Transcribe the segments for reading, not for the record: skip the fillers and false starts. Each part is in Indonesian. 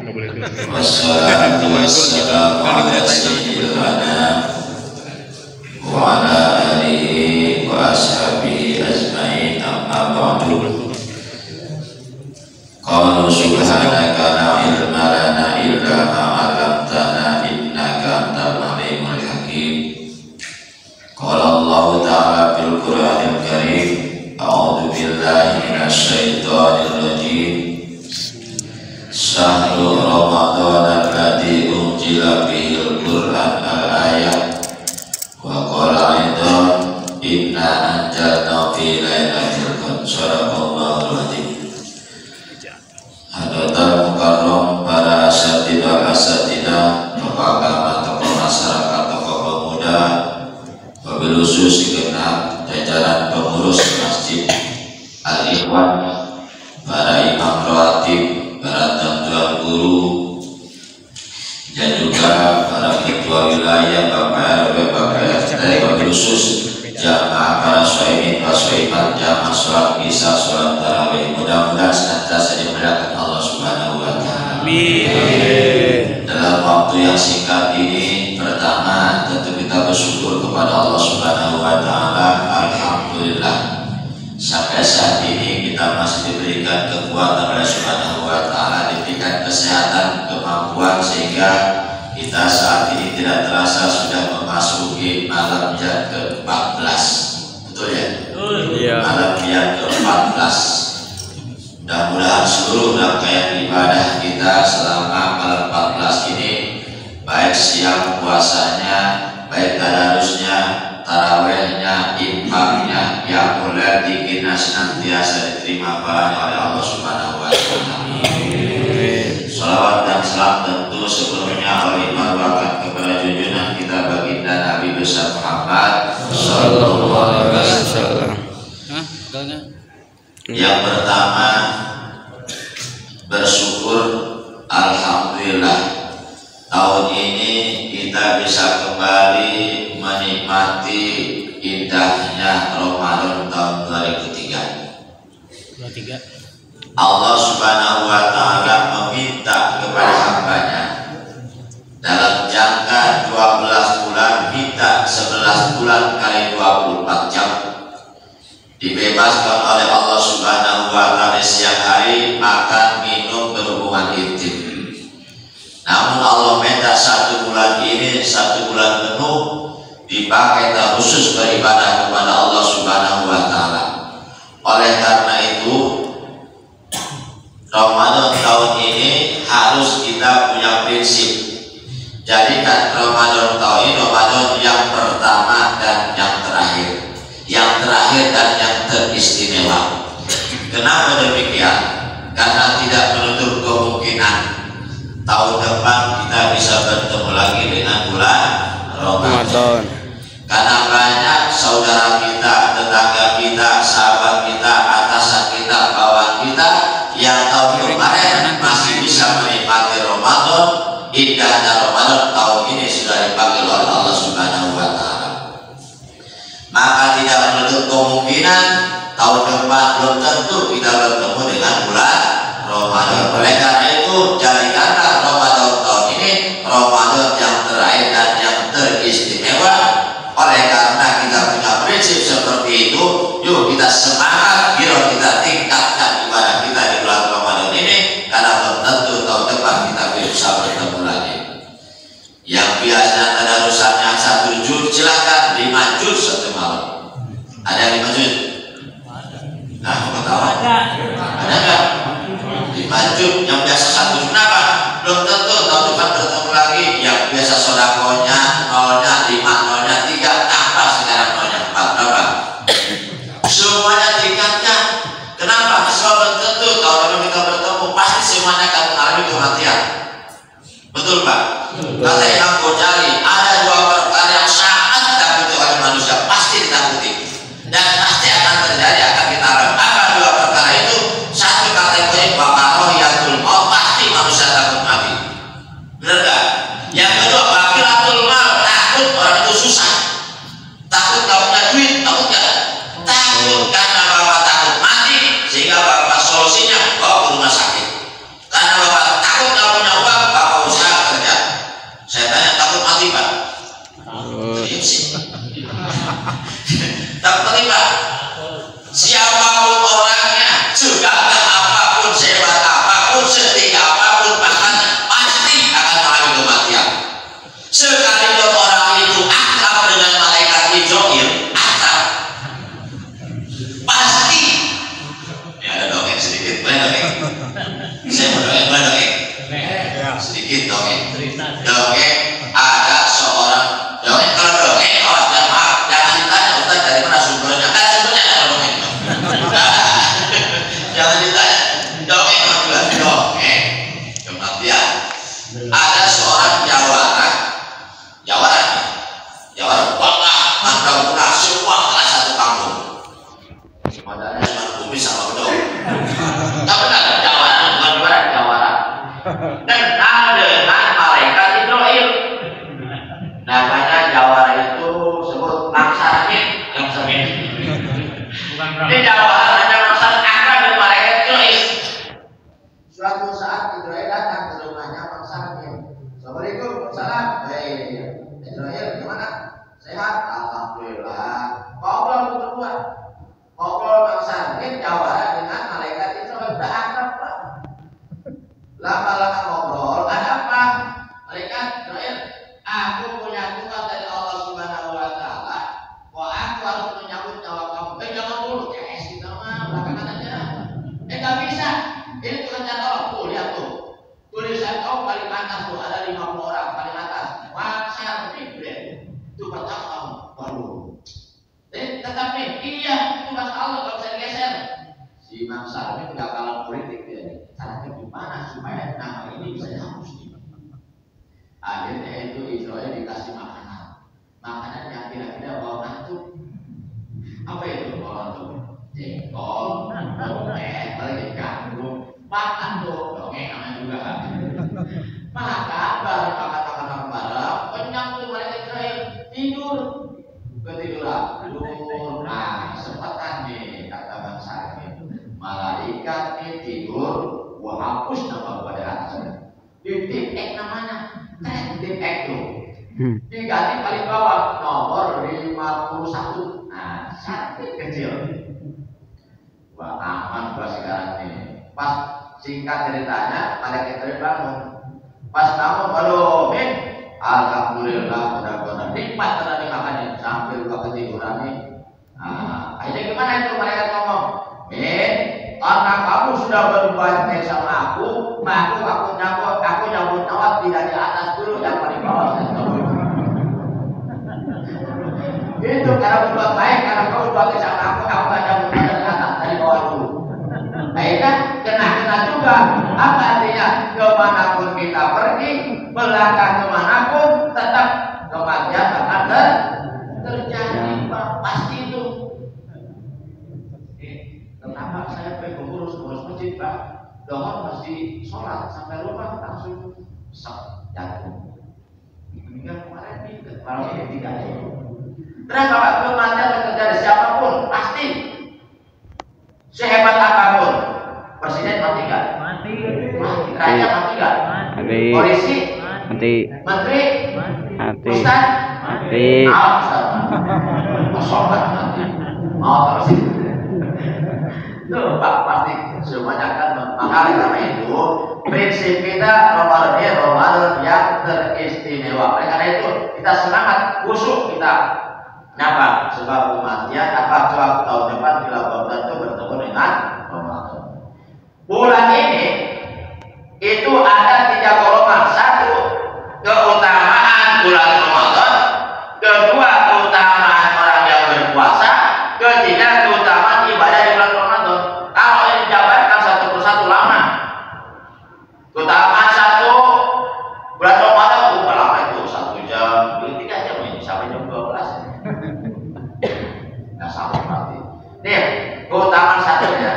Wassalatu wassalamu ala sayyidil anam wa ala alihi wa ashabihi ajmain, amma ba'du. Qalu subhanaka la ilma lana illa ma 'allamtana innaka antal alimul hakim. Qala Allah ta'ala fil Qur'anil Karim, a'udzu billahi minasy syaithanir rajim. Syahrul Ramadan alladzi unzila fihil Qur'an al-ayat wa qala aidan inna anzalna fi lailatul qadr. Sadaqallahul azim. Hadratul mukarram, para asatidah, tokoh agama, tokoh masyarakat, tokoh pemuda, wabil khusus segenap jajaran pengurus Masjid Al-Ikhwan, para imam rawatib, para tuan guru, dan juga para ketua wilayah, Bapak RW, Bapak RT, wabil khusus jamaah para syaimin, para syaimat, jamaah sholat isya, sholat tarawih. Mudah-mudahan senantiasa dimuliakan Allah Subhanahu wa Ta'ala. Amin. Dalam waktu yang singkat ini, pertama tentu kita bersyukur kepada Allah Subhanahu wa Ta'ala. Alhamdulillah, sampai saat ini kita masih diberikan kekuatan oleh Subhanahu wa Ta'ala, diberikan kesehatan, kemampuan, sehingga kita saat ini tidak terasa sudah memasuki malam yang ke-14. Betul ya? Iya. Malam yang ke-14. Mudah-mudahan seluruh rangkaian ibadah kita selama malam 14 ini, baik siang puasanya, baik tadarusnya, tarawehnya, infaknya, yang mulai dikina senantiasa diterima oleh Allah Subhanahu wa Ta'ala. Salawat dan salam tentu sebelumnya oleh marwakan kepada junjungan kita baginda Nabi besar Muhammad sallallahu alaihi wasallam. Yang pertama, bersyukur, alhamdulillah tahun ini kita bisa kembali menikmati indahnya Ramadan tahun 2023. Allah Subhanahu wa Ta'ala meminta kepada hambanya dalam jangka 12 bulan, minta 11 bulan kali 24 jam, dibebaskan oleh Allah Subhanahu wa Ta'ala siang hari makan, minum, berhubungan intim. Namun Allah minta 1 bulan ini, 1 bulan penuh dipakai khusus beribadah kepada Allah Subhanahu wa Ta'ala. Oleh karena itu, Ramadan tahun ini harus kita punya prinsip. Jadikan Ramadan tahun ini Ramadan yang pertama dan yang terakhir, yang terakhir dan yang teristimewa. Kenapa demikian? Karena tidak menutup kemungkinan tahun depan kita bisa bertemu lagi dengan bulan Ramadan. Karena banyak saudara kita, tetangga kita, sahabat kita, atasan kita, kawan kita yang tahun kemarin masih bisa menikmati Ramadan, indahnya Ramadan tahun ini sudah dipanggil oleh Allah Subhanahu wa Ta'ala. Maka tidak menutup kemungkinan tahun depan belum tentu kita bertemu dengan bulan Ramadan. Oleh karena itu, jadikanlah Ramadan tahun ini Ramadan yang terakhir dan yang teristimewa. Oleh karena kita punya prinsip seperti itu, yuk kita semangat, yuk kita tingkatkan ibadah kita di bulan Ramadan ini, karena belum tentu tahun depan kita bisa bertemu lagi. Yang biasanya tadarusan yang 1 juz, silakan 5 juz 1 malam. Ada yang 5 juz? Nah, mau tahu? Ada nggak? 5 juz yang biasa 1 juz, kenapa? Belum tentu tahun depan bertemu lagi. Yang biasa sodakonya nolnya 5, nolnya 3, tambah sekarang nolnya 4, berapa? Semuanya tingkatkan. Kenapa? Sebab belum tentu tahun depan kita bertemu, pasti semuanya akan mengalami kematian. Betul Pak? Kata Imam Ghazali, ada 2 perkara yang sangat ditakuti oleh manusia, pasti ditakuti dan pasti akan terjadi, akan kita alami. Apa 2 perkara itu? 1 kategori makarohiyatul maut, pasti manusia takut mati. Benar gak? Yang kedua, bakilatul mal, takut orang itu susah, takut gak punya duit, takut gak? Takut karena bapak takut mati, sehingga bapak solusinya bawa ke rumah sakit. Karena bapak takut gak punya Ada seorang jawara bangga mandraguna semua kelas satu kampung. Modalnya cuma kumis sama bedog. Tak benar jawara bukan jawara. Dan ada dengan malaikat Israel. Namanya jawara itu sebut maksarnya yang sering. Ini jawara hanya maksar akan dan malaikat Israel. Suatu saat Israel datang ke rumahnya maksarnya. Assalamualaikum, salam. Israel gimana? Sehat? Alhamdulillah. Ngobrol berdua. Ngobrol maksarnya jawara dengan malaikat Israel. Udah akrab Pak. Lama-lama ngobrol, ada apa? Malaikat Israel, aku punya tugas dari Allah Subhanahu wa Ta'ala. Kok aku harus menyambut nyawa kamu? Jangan dulu, kita mah belakangan aja. Nggak bisa. Ini tugas dari Allah. Tuh, lihat tuh. Tulisan kau paling atas tuh, ada 50 orang paling atas. Maksar Jibril. Itu pertama kamu. Baru. Tetapi, iya, tugas Allah kalau bisa digeser. Si Maksar ini nggak kalah politik dia. Caranya gimana supaya nama ini bisa dihapus? Akhirnya itu Israel dikasih makanan yang kira-kira bau ngantuk. Apa itu bau ngantuk? Jengkol, dongeng, lagi kangkung, makan tuh dongeng namanya juga. Makan bareng, kenyang tuh mereka Israel tidur, ketiduran, tidur. Nah, kesempatan nih kata bangsa ini, malaikat ini tidur. Gua hapus nama gua dari atas. Di tim X namanya, tim X tuh. Diganti paling bawah nomor 51. Nah, sakit kecil. Wah aman gua sekarang nih. Pas singkat ceritanya, malaikat itu bangun. Pas bangun, aduh, alhamdulillah benar-benar nikmat terus dimakannya sambil gua ketiduran nih. Nah, akhirnya gimana itu malaikat ngomong? Karena kamu sudah berbakti sama aku nyambut nyawa tidak di atas dulu, yang paling bawah. Itu karena berbuat baik, karena kamu berbakti sama aku nggak nyambut nyawa dari atas, dari bawah dulu. Akhirnya kena juga. Apa artinya? Kemanapun kita pergi, melangkah kemanapun, tetap kematian akan terjadi. Pasti itu. Kenapa saya pengen ngurus masjid Pak? Doang masih sholat sampai rumah langsung jatuh. Meninggal kemarin nih, kalau ini tidak ada. Kenapa Pak? Kematian terjadi siapapun pasti. Sehebat apapun, presiden mati nggak? Mati. Raja mati nggak? Mati. Polisi mati. Menteri mati. Ustaz mati. Sholat mati. Mau terus. Tuh Pak, pasti semuanya akan mengalami. Karena itu prinsip kita Ramadan yang teristimewa. Oleh karena itu kita semangat khusyuk kita. Kenapa? Sebab kematian apakah tahun depan bila Ramadan itu bertemu dengan Ramadan. Bulan ini itu ada 3 golongan. 1, keutamaan bulan Ramadan. 2, keutamaan orang yang berpuasa. 3, keutamaan ibadah di bulan Ramadan. Kalau ini dijabarkan satu persatu lama. Keutamaan 1 bulan Ramadan bukan lama itu 1 jam, 3 jam ini sampai jam 12. Nggak sama berarti. Nih, keutamaan 1-nya.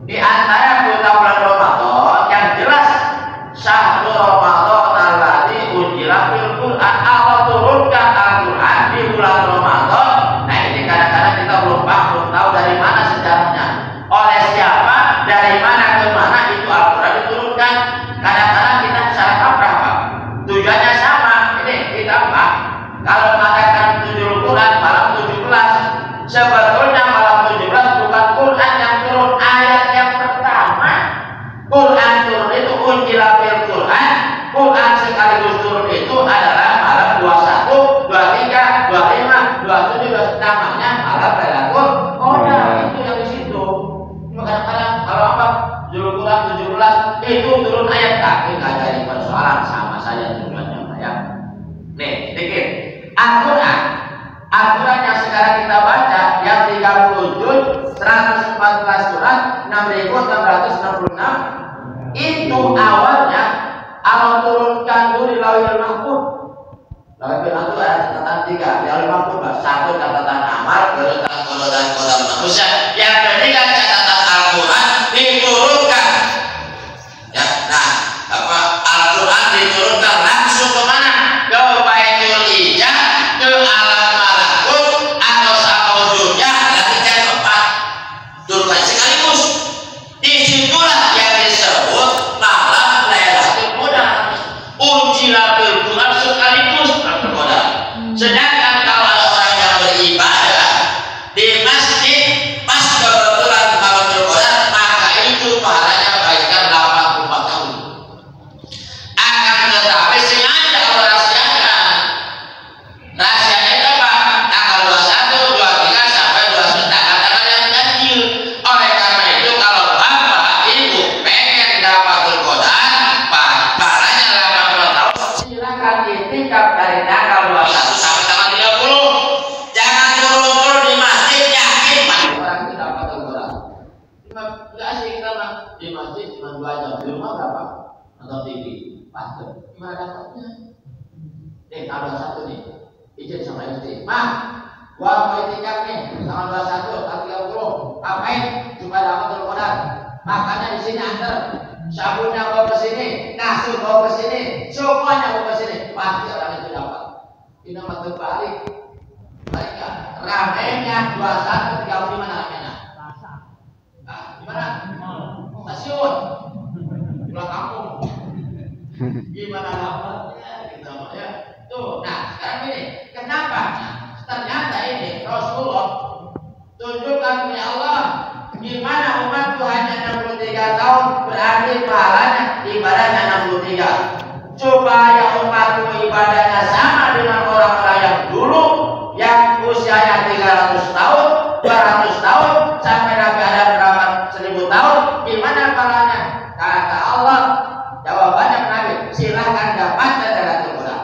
Di antara keutamaan bulan Ramadan yang jelas syahrul Ramadan alladzi unzila fil Qur'an, Allah turunkan Al-Qur'an di bulan Ramadan. Nah, ini kadang-kadang kita belum tahu dari mana sejarahnya. Oleh siapa, dari mana ke mana itu Al-Quran diturunkan. Kadang-kadang kita salah kaprah Pak. Tujuannya sama. Ini kita Pak, kalau mengatakan 7 Quran malam 17, sebetulnya malam 17 bukan Quran yang turun ayat yang pertama. Quran turun itu unzila fil Quran. Quran sekaligus turun itu adalah malam 21, 23, 25, 27, namanya malam Lailatul Qadar. Itu yang di situ. Kadang-kadang kalau apa judul Quran 17 itu turun ayat, tapi nggak jadi persoalan, sama saja tujuannya ya. Nih sedikit Al-Quran yang sekarang kita baca yang 30 juz 114 surat 6.666 itu awalnya Allah turun Ustaz. Yang ketiga, catatan Al-Quran diturunkan. Ya, nah, apa Al-Quran diturunkan langsung kemana? Ke Baitul Izzah, ke alam malakut atau samudnya, dari yang keempat. Turunkan sekaligus. Disitulah yang disebut malam Lailatul Qadar. Unzilatul Quran sekaligus Lailatul Qadar. Sedangkan kalau ada orang yang beribadah di masjid pas kebetulan Lailatul Qadar, maka itu pahalanya bagaikan 84 tahun. Akan tetapi sengaja Allah rahasiakan. Rahasianya itu apa? Tanggal 21, 23 sampai 29 tanggal yang ganjil. Oleh karena itu kalau bapak ibu pengen dapatul Qadar, pahalanya 80 tahun, silakan itikaf dari tanggal 21 sampai tanggal 30. Jangan turun-turun di masjid, yakin pasti orang itu dapatul Qadar. Enggak sih kita di masjid cuma 2 jam, di rumah berapa? Nonton TV, pasti gimana dapatnya? Tanggal 21 nih, izin sama istri, "Ma, gua mau itikaf nih, tanggal 21, tanggal 30, ngapain? Cuma dapatul Qadar. Makanya di sini antar, sabunnya bawa ke sini, kasur bawa ke sini, semuanya bawa ke sini, pasti orang itu dapat." Ini nama terbalik. Mereka ramainya 21, 30 di mana ramainya? Nah, di mana? Stasiun, pulang kampung. Gimana dapatnya? Kita mau ya. Tuh, nah sekarang ini, kenapa? Ternyata ini Rasulullah tunjukkan punya Allah gimana umatku hanya 63 tahun berarti pahalanya ibadahnya 63. Supaya umatku ibadahnya sama dengan orang-orang yang dulu yang usianya 300 tahun, 200 tahun sampai Nabi Adam berapa 1000 tahun, gimana pahalanya? Kata Allah, jawabannya Nabi, silahkan dapatkan Lailatul Qadar.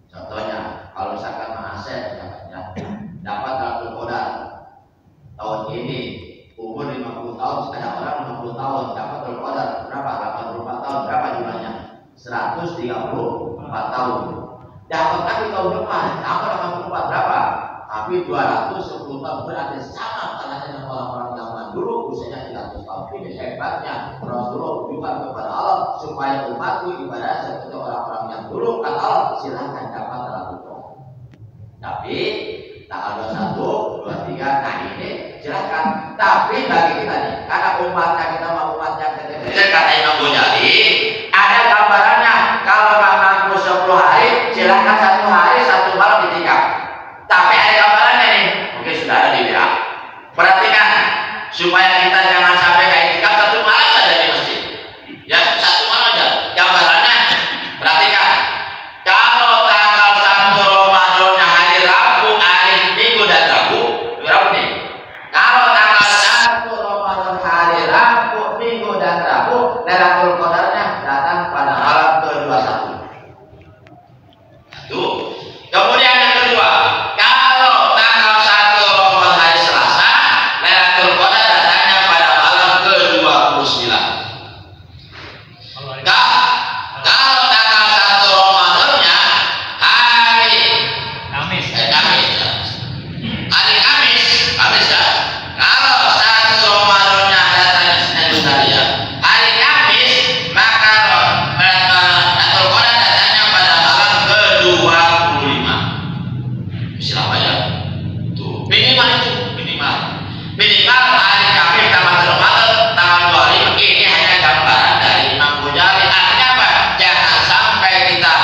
Contohnya, kalau misalkan Ma'aseh dapat Lailatul Qadar tahun ini, umur 50 tahun, sekarang orang 50 tahun dapat Lailatul Qadar berapa? 84 tahun, berapa jumlahnya? 134 tahun. Dapat lagi tahun depan, tambah 84 berapa? Tapi 210 tahun, berarti sama kalanya dengan orang-orang zaman dulu usianya 300 tahun. Ini hebatnya Rasulullah juga kepada Allah supaya umatku ibadah seperti orang-orang yang dulu. Kata Allah, silahkan dapat Lailatul Qadar. Tapi tanggal 21, 23, nah ini silahkan. Tapi bagi kita nih, karena umatnya kita mau umatnya kecil, kata Imam Ghazali, ada gambarannya. Kalau nggak mampu 10 hari, silahkan 1 hari 1 malam itikaf. Tapi ada gambarannya nih, mungkin sudah ada di WA. Perhatikan supaya kita jangan sampai kayak itikaf 1 malam saja di masjid. Ya, 1 malam aja. Gambarannya, perhatikan. Kalau tanggal 1 Ramadannya hari Rabu, hari Minggu dan Rabu, berapa nih? Kalau tanggal 1 Ramadan hari Rabu, Minggu dan Rabu, Lailatul Qadarnya datang pada malam ke-21. Tuh. Kemudian yang kedua, kalau tanggal 1 Ramadan hari Selasa, Lailatul Qadar datangnya pada malam ke-29. Kalau tanggal 1 Ramadannya hari Kamis. Hari Kamis ya. Kalau 1 Ramadannya datangnya Senin ya. Hari Kamis, maka Lailatul Qadar datangnya pada malam ke-25. Siapa ya? Tuh, minimal itu, minimal hari Kamis tanggal 25. Ini hanya gambaran dari Imam Ghazali. Artinya apa? Jangan sampai kita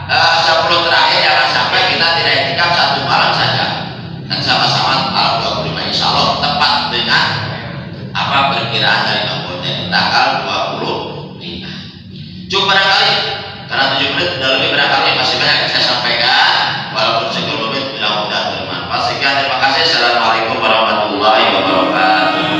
10 terakhir, jangan sampai kita tidak itikaf 1 malam saja. Dan sama-sama malam 25 insya Allah tepat dengan apa perkiraan dari Imam Ghazali tanggal 25. Cukup barangkali karena 7 menit sudah lebih, barangkali masih banyak yang saya sampaikan. Walaupun sekian menit, mudah-mudahan bermanfaat. Sekian, terima kasih. Assalamualaikum warahmatullahi wabarakatuh.